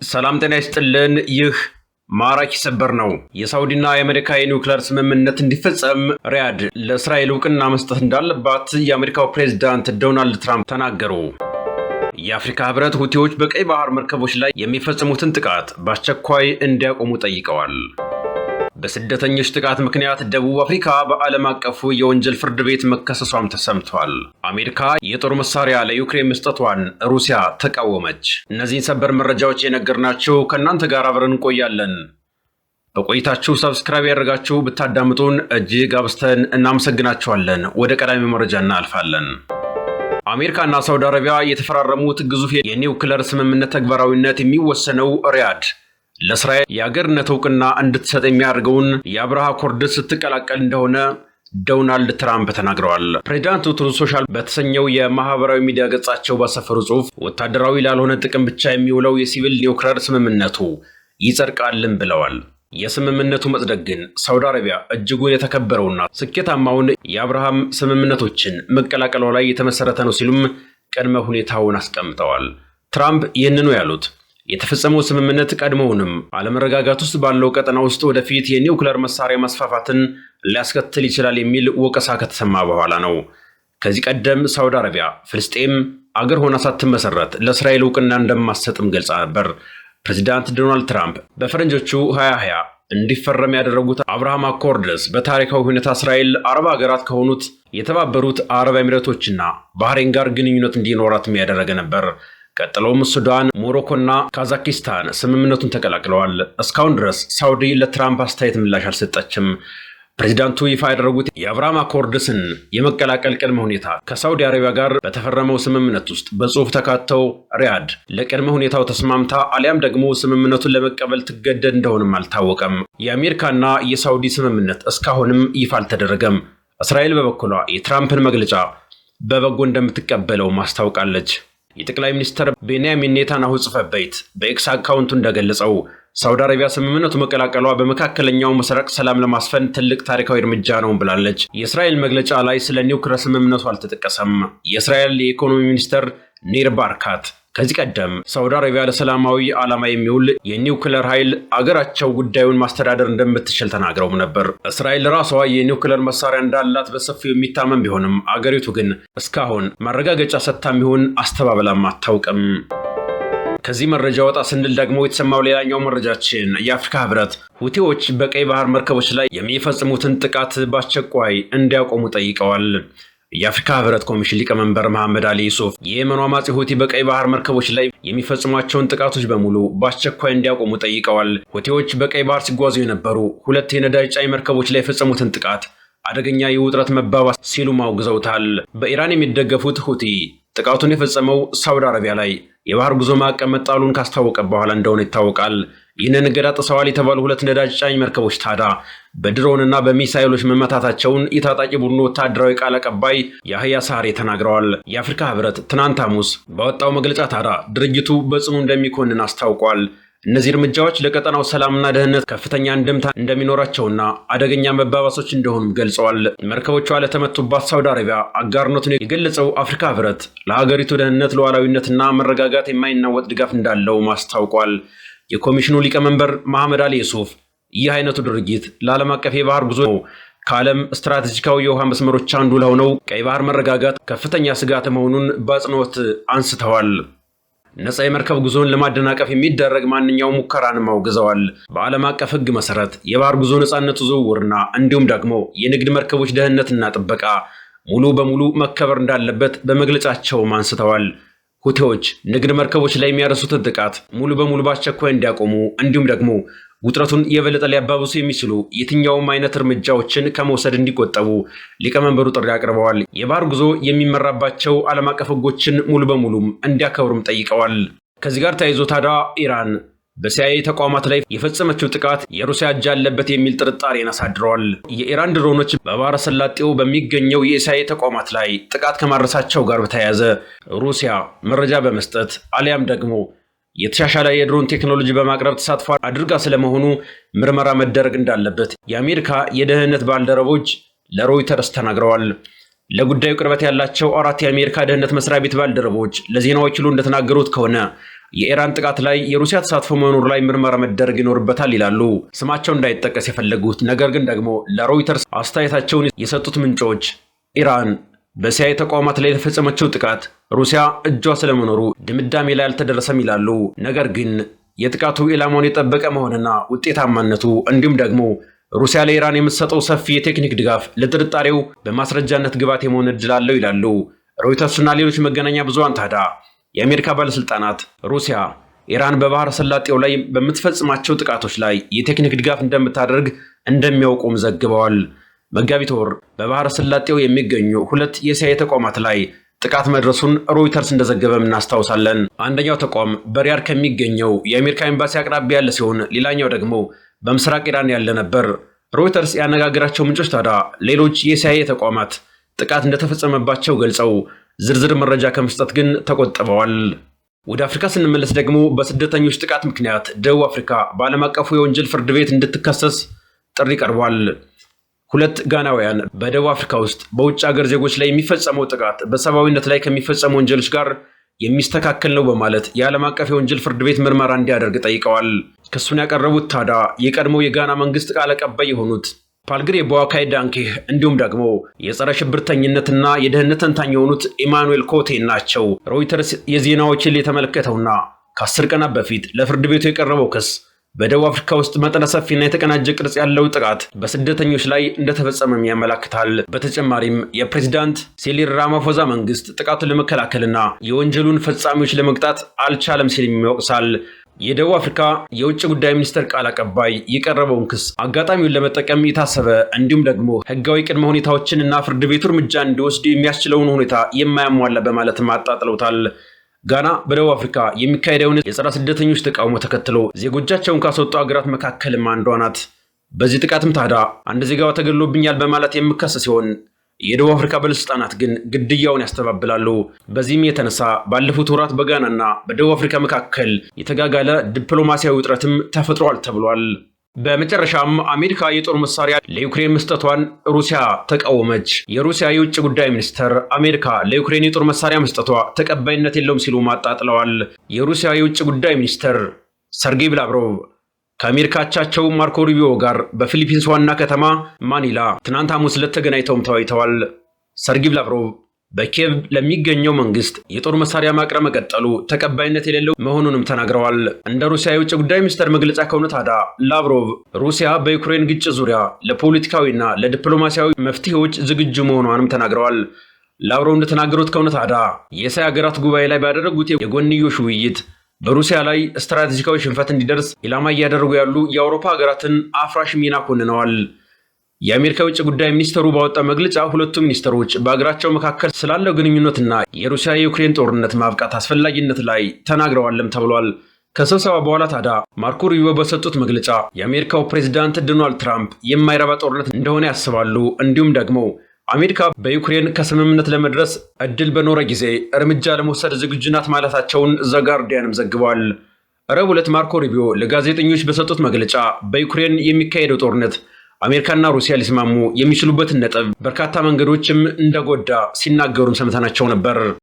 ሰላም ጤና ይስጥልን። ይህ ማራኪ ሰበር ነው። የሳውዲና የአሜሪካ የኒውክሌር ስምምነት እንዲፈጸም ሪያድ ለእስራኤል እውቅና መስጠት እንዳለባት የአሜሪካው ፕሬዝዳንት ዶናልድ ትራምፕ ተናገሩ። የአፍሪካ ህብረት ሁቲዎች በቀይ ባህር መርከቦች ላይ የሚፈጽሙትን ጥቃት በአስቸኳይ እንዲያቆሙ ጠይቀዋል። በስደተኞች ጥቃት ምክንያት ደቡብ አፍሪካ በዓለም አቀፉ የወንጀል ፍርድ ቤት መከሰሷም ተሰምቷል። አሜሪካ የጦር መሳሪያ ለዩክሬን መስጠቷን ሩሲያ ተቃወመች። እነዚህን ሰበር መረጃዎች የነገርናችሁ ከእናንተ ጋር አብረን እንቆያለን። በቆይታችሁ ሰብስክራይብ ያደርጋችሁ ብታዳምጡን እጅግ አብዝተን እናመሰግናችኋለን። ወደ ቀዳሚ መረጃ እናልፋለን። አሜሪካና ሳውዲ አረቢያ የተፈራረሙት ግዙፍ የኒውክሌር ስምምነት ተግባራዊነት የሚወሰነው ሪያድ ለእስራኤል የአገርነት እውቅና እንድትሰጥ የሚያደርገውን የአብርሃ አኮርድ ስትቀላቀል እንደሆነ ዶናልድ ትራምፕ ተናግረዋል። ፕሬዚዳንቱ ትሩዝ ሶሻል በተሰኘው የማህበራዊ ሚዲያ ገጻቸው ባሰፈሩ ጽሑፍ ወታደራዊ ላልሆነ ጥቅም ብቻ የሚውለው የሲቪል ኒውክሌር ስምምነቱ ይጸድቃልን ብለዋል። የስምምነቱ መጽደቅ ግን ሳውዲ አረቢያ እጅጉን የተከበረውና ስኬታማውን የአብርሃም ስምምነቶችን መቀላቀሏ ላይ የተመሰረተ ነው ሲሉም ቅድመ ሁኔታውን አስቀምጠዋል። ትራምፕ ይህንኑ ያሉት የተፈጸመው ስምምነት ቀድሞውንም አለመረጋጋት ውስጥ ባለው ቀጠና ውስጥ ወደፊት የኒውክሌር መሳሪያ ማስፋፋትን ሊያስከትል ይችላል የሚል ወቀሳ ከተሰማ በኋላ ነው። ከዚህ ቀደም ሳውዲ አረቢያ ፍልስጤም አገር ሆና ሳትመሰረት ለእስራኤል እውቅና እንደማትሰጥም ገልጻ ነበር። ፕሬዚዳንት ዶናልድ ትራምፕ በፈረንጆቹ 2020 እንዲፈረም ያደረጉት አብርሃም አኮርድስ በታሪካዊ ሁኔታ እስራኤል አረብ ሀገራት ከሆኑት የተባበሩት አረብ ኤሚሬቶችና ባህሬን ጋር ግንኙነት እንዲኖራት ያደረገ ነበር። ቀጥሎም ሱዳን፣ ሞሮኮና ካዛኪስታን ስምምነቱን ተቀላቅለዋል። እስካሁን ድረስ ሳውዲ ለትራምፕ አስተያየት ምላሽ አልሰጠችም። ፕሬዚዳንቱ ይፋ ያደረጉት የአብርሃም አኮርድስን የመቀላቀል ቅድመ ሁኔታ ከሳውዲ አረቢያ ጋር በተፈረመው ስምምነት ውስጥ በጽሑፍ ተካተው ሪያድ ለቅድመ ሁኔታው ተስማምታ አሊያም ደግሞ ስምምነቱን ለመቀበል ትገደድ እንደሆነም አልታወቀም። የአሜሪካና የሳውዲ ስምምነት እስካሁንም ይፋ አልተደረገም። እስራኤል በበኩሏ የትራምፕን መግለጫ በበጎ እንደምትቀበለው ማስታወቃለች። የጠቅላይ ሚኒስትር ቤንያሚን ኔታንያሁ ጽሕፈት ቤት በኤክስ አካውንቱ እንደገለጸው ሳውዲ አረቢያ ስምምነቱ መቀላቀሏ በመካከለኛው ምስራቅ ሰላም ለማስፈን ትልቅ ታሪካዊ እርምጃ ነው ብላለች። የእስራኤል መግለጫ ላይ ስለ ኒውክሌር ስምምነቱ አልተጠቀሰም። የእስራኤል የኢኮኖሚ ሚኒስትር ኒር ባርካት ከዚህ ቀደም ሳውዲ አረቢያ ለሰላማዊ ዓላማ የሚውል የኒውክሌር ኃይል አገራቸው ጉዳዩን ማስተዳደር እንደምትችል ተናግረውም ነበር። እስራኤል ራሷ የኒውክሌር መሳሪያ እንዳላት በሰፊው የሚታመን ቢሆንም አገሪቱ ግን እስካሁን ማረጋገጫ ሰጥታም ይሁን አስተባብላም አታውቅም። ከዚህ መረጃ ወጣ ስንል ደግሞ የተሰማው ሌላኛው መረጃችን የአፍሪካ ህብረት ሁቲዎች በቀይ ባህር መርከቦች ላይ የሚፈጽሙትን ጥቃት በአስቸኳይ እንዲያቆሙ ጠይቀዋል። የአፍሪካ ህብረት ኮሚሽን ሊቀመንበር መሐመድ አሊ ዩሱፍ የየመኑ አማጺ ሁቲ በቀይ ባህር መርከቦች ላይ የሚፈጽሟቸውን ጥቃቶች በሙሉ በአስቸኳይ እንዲያቆሙ ጠይቀዋል። ሁቲዎች በቀይ ባህር ሲጓዙ የነበሩ ሁለት የነዳጅ ጫኝ መርከቦች ላይ የፈጸሙትን ጥቃት አደገኛ የውጥረት መባባስ ሲሉ አውግዘውታል። በኢራን የሚደገፉት ሁቲ ጥቃቱን የፈጸመው ሳውዲ አረቢያ ላይ የባህር ጉዞ ማዕቀብ መጣሉን ካስታወቀ በኋላ እንደሆነ ይታወቃል። ይህንን እገዳ ጥሰዋል የተባሉ ሁለት ነዳጅ ጫኝ መርከቦች ታዲያ በድሮንና በሚሳይሎች መመታታቸውን የታጣቂ ቡድኑ ወታደራዊ ቃል አቀባይ ያህያ ሳሬ ተናግረዋል። የአፍሪካ ህብረት ትናንት ሐሙስ ባወጣው መግለጫ ታዲያ ድርጅቱ በጽኑ እንደሚኮንን አስታውቋል። እነዚህ እርምጃዎች ለቀጠናው ሰላምና ደህንነት ከፍተኛ እንድምታ እንደሚኖራቸውና አደገኛ መባባሶች እንደሆኑም ገልጸዋል። መርከቦቿ ለተመቱባት ሳውዲ አረቢያ አጋርነቱን የገለጸው አፍሪካ ህብረት ለሀገሪቱ ደህንነት፣ ሉዓላዊነትና መረጋጋት የማይናወጥ ድጋፍ እንዳለው ማስታውቋል። የኮሚሽኑ ሊቀመንበር መሐመድ አሊ ዩሱፍ ይህ አይነቱ ድርጊት ለዓለም አቀፍ የባህር ጉዞ ከዓለም ስትራቴጂካዊ የውሃ መስመሮች አንዱ ለሆነው ቀይ ባህር መረጋጋት ከፍተኛ ስጋት መሆኑን በአጽንኦት አንስተዋል። ነፃ የመርከብ ጉዞን ለማደናቀፍ የሚደረግ ማንኛውም ሙከራንም አውግዘዋል። በዓለም አቀፍ ህግ መሰረት የባህር ጉዞ ነፃነቱ፣ ዝውውርና እንዲሁም ደግሞ የንግድ መርከቦች ደህንነትና ጥበቃ ሙሉ በሙሉ መከበር እንዳለበት በመግለጫቸውም አንስተዋል። ሁቲዎች ንግድ መርከቦች ላይ የሚያደርሱትን ጥቃት ሙሉ በሙሉ በአስቸኳይ እንዲያቆሙ እንዲሁም ደግሞ ውጥረቱን የበለጠ ሊያባብሱ የሚችሉ የትኛውም አይነት እርምጃዎችን ከመውሰድ እንዲቆጠቡ ሊቀመንበሩ ጥሪ አቅርበዋል። የባህር ጉዞ የሚመራባቸው ዓለም አቀፍ ህጎችን ሙሉ በሙሉም እንዲያከብሩም ጠይቀዋል። ከዚህ ጋር ተያይዞ ታዲያ ኢራን በሲአይኤ ተቋማት ላይ የፈጸመችው ጥቃት የሩሲያ እጅ አለበት የሚል ጥርጣሬን አሳድረዋል። የኢራን ድሮኖች በባህረ ሰላጤው በሚገኘው የሲአይኤ ተቋማት ላይ ጥቃት ከማድረሳቸው ጋር በተያያዘ ሩሲያ መረጃ በመስጠት አሊያም ደግሞ የተሻሻለ የድሮን ቴክኖሎጂ በማቅረብ ተሳትፎ አድርጋ ስለመሆኑ ምርመራ መደረግ እንዳለበት የአሜሪካ የደህንነት ባልደረቦች ለሮይተርስ ተናግረዋል። ለጉዳዩ ቅርበት ያላቸው አራት የአሜሪካ ደህንነት መስሪያ ቤት ባልደረቦች ለዜና ወኪሉ እንደተናገሩት ከሆነ የኢራን ጥቃት ላይ የሩሲያ ተሳትፎ መኖር ላይ ምርመራ መደረግ ይኖርበታል ይላሉ። ስማቸው እንዳይጠቀስ የፈለጉት ነገር ግን ደግሞ ለሮይተርስ አስተያየታቸውን የሰጡት ምንጮች ኢራን በሲአይኤ ተቋማት ላይ የተፈጸመችው ጥቃት ሩሲያ እጇ ስለመኖሩ ድምዳሜ ላይ አልተደረሰም ይላሉ። ነገር ግን የጥቃቱ ኢላማውን የጠበቀ መሆንና ውጤታማነቱ እንዲሁም ደግሞ ሩሲያ ለኢራን የምትሰጠው ሰፊ የቴክኒክ ድጋፍ ለጥርጣሬው በማስረጃነት ግብዓት የመሆን ዕድል አለው ይላሉ። ሮይተርስና ሌሎች መገናኛ ብዙሃን ታዲያ የአሜሪካ ባለስልጣናት ሩሲያ ኢራን በባህረ ሰላጤው ላይ በምትፈጽማቸው ጥቃቶች ላይ የቴክኒክ ድጋፍ እንደምታደርግ እንደሚያውቁም ዘግበዋል። መጋቢት ወር በባህረ ሰላጤው የሚገኙ 2 የሲአይኤ ተቋማት ላይ ጥቃት መድረሱን ሮይተርስ እንደዘገበም እናስታውሳለን። አንደኛው ተቋም በሪያድ ከሚገኘው የአሜሪካ ኤምባሲ አቅራቢያ ያለ ሲሆን ሌላኛው ደግሞ በምስራቅ ኢራን ያለ ነበር። ሮይተርስ ያነጋገራቸው ምንጮች ታዲያ ሌሎች የሲአይኤ ተቋማት ጥቃት እንደተፈጸመባቸው ገልጸው ዝርዝር መረጃ ከመስጠት ግን ተቆጥበዋል። ወደ አፍሪካ ስንመለስ ደግሞ በስደተኞች ጥቃት ምክንያት ደቡብ አፍሪካ በዓለም አቀፉ የወንጀል ፍርድ ቤት እንድትከሰስ ጥሪ ቀርቧል። 2 ጋናውያን በደቡብ አፍሪካ ውስጥ በውጭ ሀገር ዜጎች ላይ የሚፈጸመው ጥቃት በሰብአዊነት ላይ ከሚፈጸሙ ወንጀሎች ጋር የሚስተካከል ነው በማለት የዓለም አቀፍ የወንጀል ፍርድ ቤት ምርመራ እንዲያደርግ ጠይቀዋል። ክሱን ያቀረቡት ታዲያ የቀድሞው የጋና መንግስት ቃል አቀባይ የሆኑት ፓልግሬ ቦዋካይ ዳንኬህ እንዲሁም ደግሞ የጸረ ሽብርተኝነትና የደህንነት ተንታኝ የሆኑት ኢማኑኤል ኮቴ ናቸው። ሮይተርስ የዜና ወኪል የተመለከተውና ከ10 ቀናት በፊት ለፍርድ ቤቱ የቀረበው ክስ በደቡብ አፍሪካ ውስጥ መጠነ ሰፊና የተቀናጀ ቅርጽ ያለው ጥቃት በስደተኞች ላይ እንደተፈጸመም ያመለክታል። በተጨማሪም የፕሬዝዳንት ሲሪል ራማፎዛ መንግስት ጥቃቱን ለመከላከልና የወንጀሉን ፈጻሚዎች ለመቅጣት አልቻለም ሲል ይወቅሳል። የደቡብ አፍሪካ የውጭ ጉዳይ ሚኒስትር ቃል አቀባይ የቀረበውን ክስ አጋጣሚውን ለመጠቀም የታሰበ እንዲሁም ደግሞ ህጋዊ ቅድመ ሁኔታዎችንና ፍርድ ቤቱ እርምጃ እንዲወስድ የሚያስችለውን ሁኔታ የማያሟላ በማለትም አጣጥለውታል። ጋና በደቡብ አፍሪካ የሚካሄደውን የጸረ ስደተኞች ተቃውሞ ተከትሎ ዜጎቻቸውን ካስወጡ ሀገራት መካከልም አንዷ ናት። በዚህ ጥቃትም ታዲያ አንድ ዜጋዋ ተገድሎብኛል በማለት የሚከስ ሲሆን የደቡብ አፍሪካ ባለስልጣናት ግን ግድያውን ያስተባብላሉ። በዚህም የተነሳ ባለፉት ወራት በጋናና በደቡብ አፍሪካ መካከል የተጋጋለ ዲፕሎማሲያዊ ውጥረትም ተፈጥሯል ተብሏል። በመጨረሻም አሜሪካ የጦር መሳሪያ ለዩክሬን መስጠቷን ሩሲያ ተቃወመች። የሩሲያ የውጭ ጉዳይ ሚኒስትር አሜሪካ ለዩክሬን የጦር መሳሪያ መስጠቷ ተቀባይነት የለውም ሲሉ ማጣጥለዋል። የሩሲያ የውጭ ጉዳይ ሚኒስትር ሰርጌይ ላቭሮቭ ከአሜሪካ አቻቸው ማርኮ ሩቢዮ ጋር በፊሊፒንስ ዋና ከተማ ማኒላ ትናንት ሐሙስ ዕለት ተገናኝተው ተወያይተዋል። ሰርጌይ ላቭሮቭ በኪየቭ ለሚገኘው መንግስት የጦር መሳሪያ ማቅረብ መቀጠሉ ተቀባይነት የሌለው መሆኑንም ተናግረዋል። እንደ ሩሲያ የውጭ ጉዳይ ሚኒስትር መግለጫ ከሆነ ታዲያ ላቭሮቭ ሩሲያ በዩክሬን ግጭት ዙሪያ ለፖለቲካዊና ለዲፕሎማሲያዊ መፍትሄዎች ዝግጁ መሆኗንም ተናግረዋል። ላቭሮቭ እንደተናገሩት ከሆነ ታዲያ የእስያ ሀገራት ጉባኤ ላይ ባደረጉት የጎንዮሽ ውይይት በሩሲያ ላይ ስትራቴጂካዊ ሽንፈት እንዲደርስ ኢላማ እያደረጉ ያሉ የአውሮፓ ሀገራትን አፍራሽ ሚና ኮንነዋል። የአሜሪካ የውጭ ጉዳይ ሚኒስትሩ ባወጣው መግለጫ ሁለቱ ሚኒስትሮች በአገራቸው መካከል ስላለው ግንኙነትና የሩሲያ የዩክሬን ጦርነት ማብቃት አስፈላጊነት ላይ ተናግረዋልም ተብሏል። ከስብሰባ በኋላ ታዲያ ማርኮ ሩቢዮ በሰጡት መግለጫ የአሜሪካው ፕሬዝዳንት ዶናልድ ትራምፕ የማይረባ ጦርነት እንደሆነ ያስባሉ፣ እንዲሁም ደግሞ አሜሪካ በዩክሬን ከስምምነት ለመድረስ እድል በኖረ ጊዜ እርምጃ ለመውሰድ ዝግጁ ናት ማለታቸውን ዘ ጋርዲያንም ዘግቧል። ረቡዕ ዕለት ማርኮ ሩቢዮ ለጋዜጠኞች በሰጡት መግለጫ በዩክሬን የሚካሄደው ጦርነት አሜሪካና ሩሲያ ሊስማሙ የሚችሉበትን ነጥብ በርካታ መንገዶችም እንደጎዳ ሲናገሩም ሰምተናቸው ነበር።